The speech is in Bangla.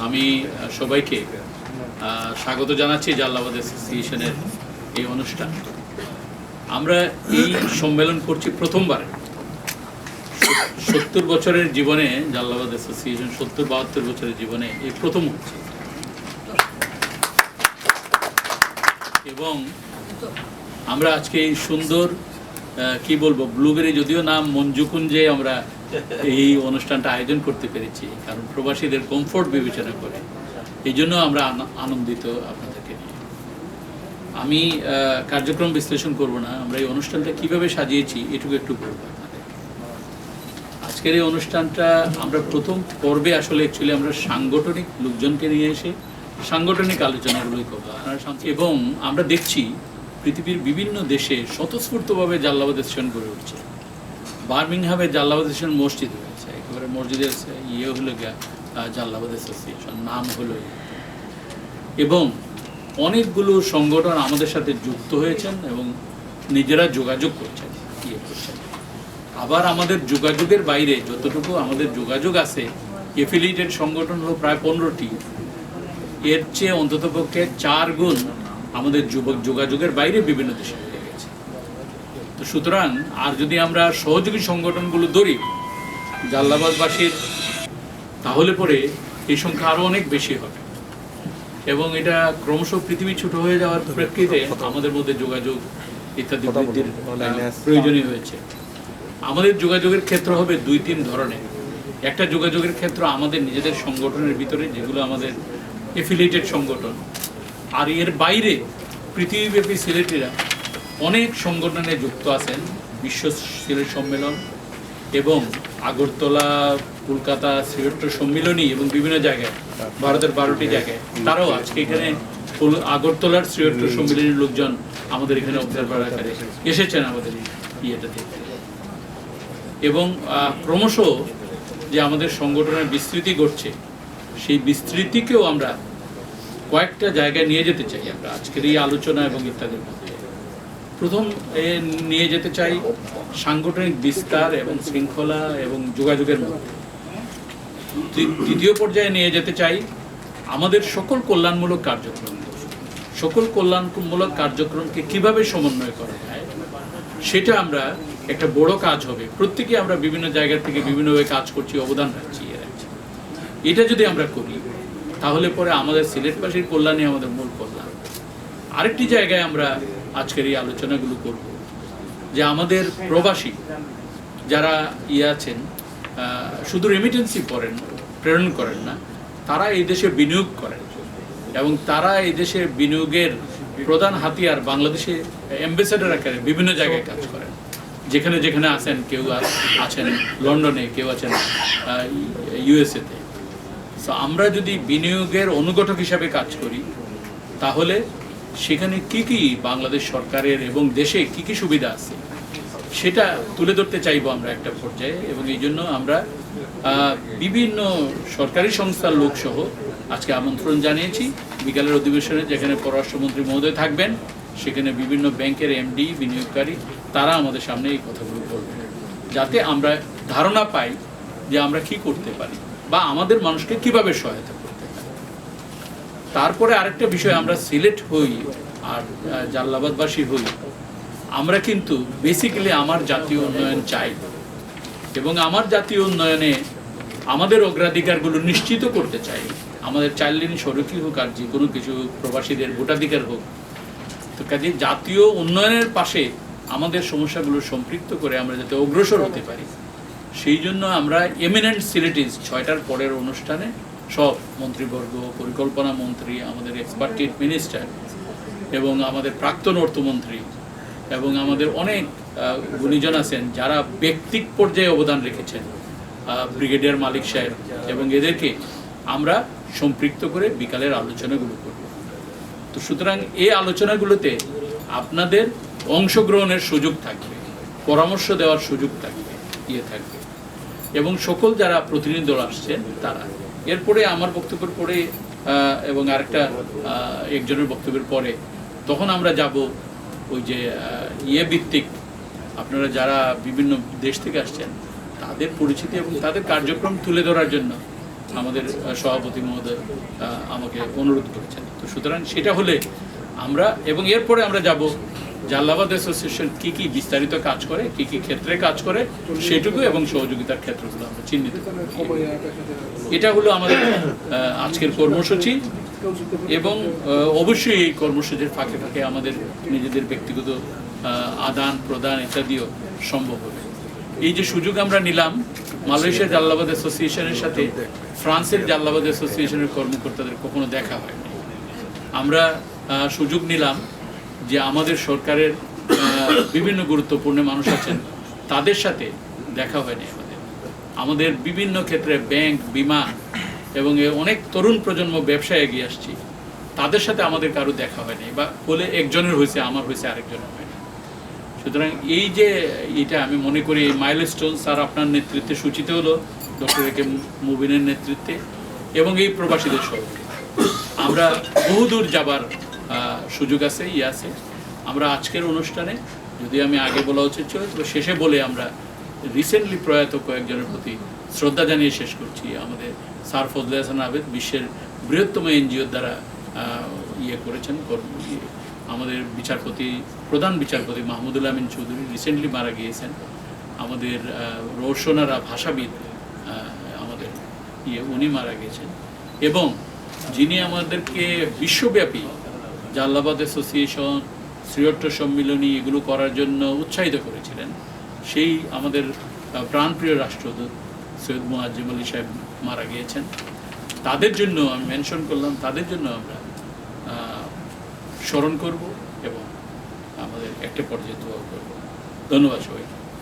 আমি সবাইকে স্বাগত জানাচ্ছি জালালাবাদ অ্যাসোসিয়েশনের এই অনুষ্ঠান। আমরা এই সম্মেলন করছি প্রথমবার। 70 বছরের জীবনে জালালাবাদ অ্যাসোসিয়েশন 70-72 বছরের জীবনে এই প্রথম হচ্ছে, এবং আমরা আজকে এই সুন্দর কি বলবো ব্লুবেরি, যদিও নাম মঞ্জুকুঞ্জে আমরা এই অনুষ্ঠানটা আয়োজন করতে পেরেছি, কারণ প্রবাসীদের কমফোর্ট বিবেচনা করে। এই জন্য আমরা আনন্দিত আপনাদেরকে নিয়ে। আমি কার্যক্রম বিশ্লেষণ করব না, আমরা এই অনুষ্ঠানটা কিভাবে সাজিয়েছি এটুকু একটু বলব আপনাদের। আজকের এই অনুষ্ঠানটা আমরা প্রথম পর্বে আসলে অ্যাকচুয়ালি আমরা সাংগঠনিক লোকজনকে নিয়ে এসে সাংগঠনিক আলোচনাগুলোই করবো, এবং আমরা দেখছি পৃথিবীর বিভিন্ন দেশে স্বতঃস্ফূর্তভাবে জালালাবাদ অ্যাসোসিয়েশন গড়ে উঠছে। বার্মিংহামে জালালাবাদ অ্যাসোসিয়েশন মসজিদ হয়েছে, একেবারে মসজিদের হলো গিয়া জালালাবাদ অ্যাসোসিয়েশন নাম হলো, এবং অনেকগুলো সংগঠন আমাদের সাথে যুক্ত হয়েছেন এবং নিজেরা যোগাযোগ করছেন। আবার আমাদের যোগাযোগের বাইরে যতটুকু আমাদের যোগাযোগ আছে, এফিলিয়েটেড সংগঠন হলো প্রায় 15টি, এর চেয়ে অন্ততপক্ষে 4 গুণ আমাদের যোগাযোগের বাইরে বিভিন্ন দেশে হয়ে গেছে। তো সুতরাং আর যদি আমরা সহযোগী সংগঠনগুলো ধরি জালালাবাদবাসীর, তাহলে পরে এই সংখ্যা আরও অনেক বেশি হবে, এবং এটা ক্রমশ পৃথিবী ছোট হয়ে যাওয়ার প্রেক্ষিতে আমাদের মধ্যে যোগাযোগ ইত্যাদি বৃদ্ধির প্রয়োজনীয় হয়েছে। আমাদের যোগাযোগের ক্ষেত্র হবে 2-3 ধরনের। একটা যোগাযোগের ক্ষেত্র আমাদের নিজেদের সংগঠনের ভিতরে, যেগুলো আমাদের এফিলিয়েটেড সংগঠন, আর এর বাইরে পৃথিবীব্যাপী সিলেটিরা অনেক সংগঠনে যুক্ত আছেন। বিশ্ব সিলেট সম্মেলন এবং আগরতলা, কলকাতা, সিলেট সম্মিলনী এবং বিভিন্ন জায়গায়, ভারতের 12টি জায়গায় তারাও আজকে এখানে আগরতলার সিলেট সম্মিলনীর লোকজন আমাদের এখানে অবজারভার আকারে এসেছেন আমাদের ইয়েটাতে। এবং ক্রমশ যে আমাদের সংগঠনের বিস্তৃতি ঘটছে, সেই বিস্তৃতিকেও আমরা কয়েকটা জায়গায় নিয়ে যেতে চাই। আমরা আজকের এই আলোচনা এবং ইত্যাদির মধ্যে প্রথম নিয়ে যেতে চাই সাংগঠনিক বিস্তার এবং শৃঙ্খলা এবং যোগাযোগের মধ্যে। দ্বিতীয় পর্যায়ে নিয়ে যেতে চাই আমাদের সকল কল্যাণমূলক কার্যক্রম। সকল কল্যাণমূলক কার্যক্রমকে কিভাবে সমন্বয় করা যায়, সেটা আমরা একটা বড় কাজ হবে। প্রত্যেকে আমরা বিভিন্ন জায়গা থেকে বিভিন্নভাবে কাজ করছি, অবদান রাখছি। এটা যদি আমরা করি, তাহলে পরে আমাদের সিলেটবাসীর কল্যাণে আমাদের মূল কল্যাণ। আরেকটি জায়গায় আমরা আজকের এই আলোচনাগুলো করব, যে আমাদের প্রবাসী যারা আছেন, শুধু রেমিটেন্সই প্রেরণ করেন না, তারা এই দেশে বিনিয়োগ করেন, এবং তারা এই দেশে বিনিয়োগের প্রধান হাতিয়ার বাংলাদেশে অ্যাম্বাসেডর আকারে বিভিন্ন জায়গায় কাজ করেন। যেখানে যেখানে আছেন, কেউ আছেন লন্ডনে, কেউ আছেন ইউএসএতে। তো আমরা যদি বিনিয়োগের অনুঘটক হিসাবে কাজ করি, তাহলে সেখানে কি কি বাংলাদেশ সরকারের এবং দেশে কি কি সুবিধা আছে সেটা তুলে ধরতে চাইবো আমরা একটা পর্যায়ে। এবং এই জন্য আমরা বিভিন্ন সরকারি সংস্থার লোকসহ আজকে আমন্ত্রণ জানিয়েছি বিকালের অধিবেশনে, যেখানে পররাষ্ট্রমন্ত্রী মহোদয় থাকবেন, সেখানে বিভিন্ন ব্যাংকের এমডি, বিনিয়োগকারী, তারা আমাদের সামনে এই কথাগুলো বলবেন, যাতে আমরা ধারণা পাই যে আমরা কি করতে পারি বা আমাদের মানুষকে কিভাবে সহায়তা করতে পারি। তারপরে আরেকটা বিষয়, আমরা সিলেট হই আর জালালাবাদবাসী হই, আমরা কিন্তু বেসিক্যালি আমার জাতীয় উন্নয়ন চাই, এবং আমার জাতীয় উন্নয়নে আমাদের অগ্রাধিকারগুলো নিশ্চিত করতে চাই। আমাদের 4 লেন সড়কই হোক আর যে কোনো কিছু প্রবাসীদের ভোটাধিকার হোক। তো কাজে জাতীয় উন্নয়নের পাশে আমাদের সমস্যাগুলো সম্পৃক্ত করে আমরা যাতে অগ্রসর হতে পারি, সেই জন্য আমরা এমিনেন্ট সিলেটিস 6টার পরের অনুষ্ঠানে সব মন্ত্রীবর্গ, পরিকল্পনা মন্ত্রী, আমাদের এক্সপার্টেড মিনিস্টার এবং আমাদের প্রাক্তন অর্থমন্ত্রী এবং আমাদের অনেক গুণীজন আছেন যারা ব্যক্তিক পর্যায়ে অবদান রেখেছেন, ব্রিগেডিয়ার মালিক সাহেব, এবং এদেরকে আমরা সম্পৃক্ত করে বিকালের আলোচনাগুলো করব। তো সুতরাং এই আলোচনাগুলোতে আপনাদের অংশগ্রহণের সুযোগ থাকবে, পরামর্শ দেওয়ার সুযোগ থাকবে, থাকবে, এবং সকল যারা প্রতিনিধি দল আসছেন তারা। এরপরে আমার বক্তব্যের পরে এবং আরেকটা একজনের বক্তব্যের পরে তখন আমরা যাব ওই যে ভিত্তিক, আপনারা যারা বিভিন্ন দেশ থেকে আসছেন তাদের পরিচিতি এবং তাদের কার্যক্রম তুলে ধরার জন্য আমাদের সভাপতি মহোদয় আমাকে অনুরোধ করেছেন। তো সুতরাং সেটা হলে আমরা এবং এরপরে আমরা যাব জালালাবাদ অ্যাসোসিয়েশন কি কি বিস্তারিত কাজ করে, কি কি ক্ষেত্রে কাজ করে সেটুকু এবং সহযোগিতার ক্ষেত্রগুলো আমরা চিহ্নিত করি। এটা হলো আমাদের আজকের কর্মসূচি এবং অবশ্যই এই কর্মসূচির ফাঁকে ফাঁকে আমাদের নিজেদের ব্যক্তিগত আদান প্রদান ইত্যাদিও সম্ভব হবে। এই যে সুযোগ আমরা নিলাম, মালয়েশিয়া জালালাবাদ অ্যাসোসিয়েশনের সাথে ফ্রান্সের জালালাবাদ অ্যাসোসিয়েশনের কর্মকর্তাদের কখনো দেখা হয়নি। আমরা সুযোগ নিলাম যে আমাদের সরকারের বিভিন্ন গুরুত্বপূর্ণ মানুষ আছেন, তাদের সাথে দেখা হয়নি আমাদের বিভিন্ন ক্ষেত্রে ব্যাংক, বিমা এবং অনেক তরুণ প্রজন্ম ব্যবসায় এগিয়ে আসছি, তাদের সাথে আমাদের কারো দেখা হয়নি, বা বলে একজনের হয়েছে, আমার হয়েছে, আরেকজনের হয়নি। সুতরাং এই যে এটা আমি মনে করি এই মাইলস্টোন স্যার আপনার নেতৃত্বে সূচিত হলো, ডক্টর এ কে মুবিনের নেতৃত্বে এবং এই প্রবাসীদের সহযোগিতা, আমরা বহুদূর যাবার সুযোগ আছে, আছে। আমরা আজকের অনুষ্ঠানে যদি আমি আগে বলা উচিত ছিল, তবে শেষে বলে আমরা রিসেন্টলি প্রয়াত কয়েকজনের প্রতি শ্রদ্ধা জানিয়ে শেষ করছি। আমাদের স্যার ফজলে হাসান আবেদ বিশ্বের বৃহত্তম এনজিওর দ্বারা করেছেন। আমাদের প্রধান বিচারপতি মাহমুদুল আমিন চৌধুরী রিসেন্টলি মারা গিয়েছেন। আমাদের রোশনারা ভাষাবিদ আমাদের উনি মারা গিয়েছেন। এবং যিনি আমাদেরকে বিশ্বব্যাপী জালালাবাদ অ্যাসোসিয়েশন, শ্রীহট্ট সম্মিলনী এগুলো করার জন্য উৎসাহিত করেছিলেন, সেই আমাদের প্রাণপ্রিয় রাষ্ট্রদূত সৈয়দ মুয়াজ্জেম আলী সাহেব মারা গিয়েছেন। তাদের জন্য আমি মেনশন করলাম, তাদের জন্য আমরা স্মরণ করব এবং আমাদের একটা পর্যায়ে দোয়া করব। ধন্যবাদ সবাইকে।